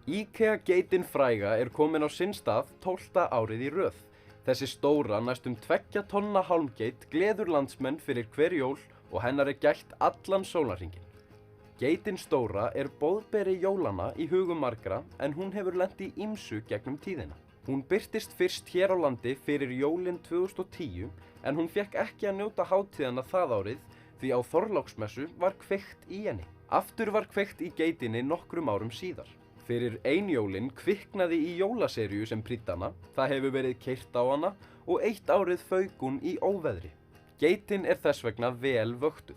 IKEA-geitin fræga komin á sinn stað 12. árið í röð. Þessi stóra, næstum 2 tonna hálmgeit gleður landsmenn fyrir hver jól og hennar gætt allan sólarhringinn. Geitin stóra boðberi jólanna í hugum margra en hún hefur lent í ýmsu gegnum tíðina. Hún birtist fyrst hér á landi fyrir jólin 2010 en hún fékk ekki að njóta hátíðanna það árið því á Þorláksmessu var kveikt í henni. Aftur var kveikt í geitinni nokkrum árum síðar. Fyrir jólin kviknaði í jólaseríu sem prýddi hana, það hefur verið keyrt á hana og eitt árið fauk hún í óveðri. Geitin þess vegna vel vöktuð.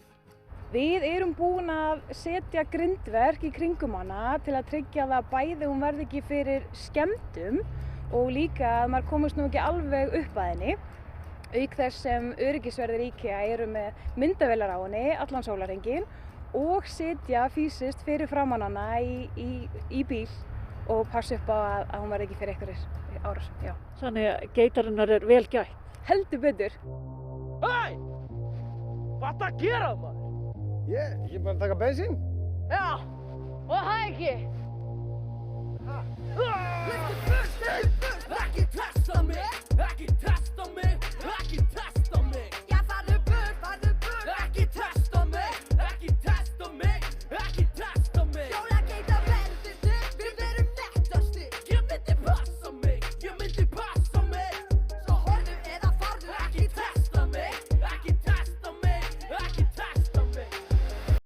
Við erum búin að setja grindverk í kringum hana til að tryggja það bæði hún verði ekki fyrir skemmdum og líka að maður komist nú ekki alveg upp að henni. Auk þess sem öryggisverðir IKEA eru með myndavélar á henni allan sólarhringinn og sitja fysiskt fyrir framan hana í bíl og passa upp á að hún verði ekki fyrir einhverjir árás. Já. Þannig að geitarinnar vel gætt. Heldur betur. Hei! Hvað ertu að gera maður? Ég bara að taka bensín. Já, og það ekki. Ekki tresta mig.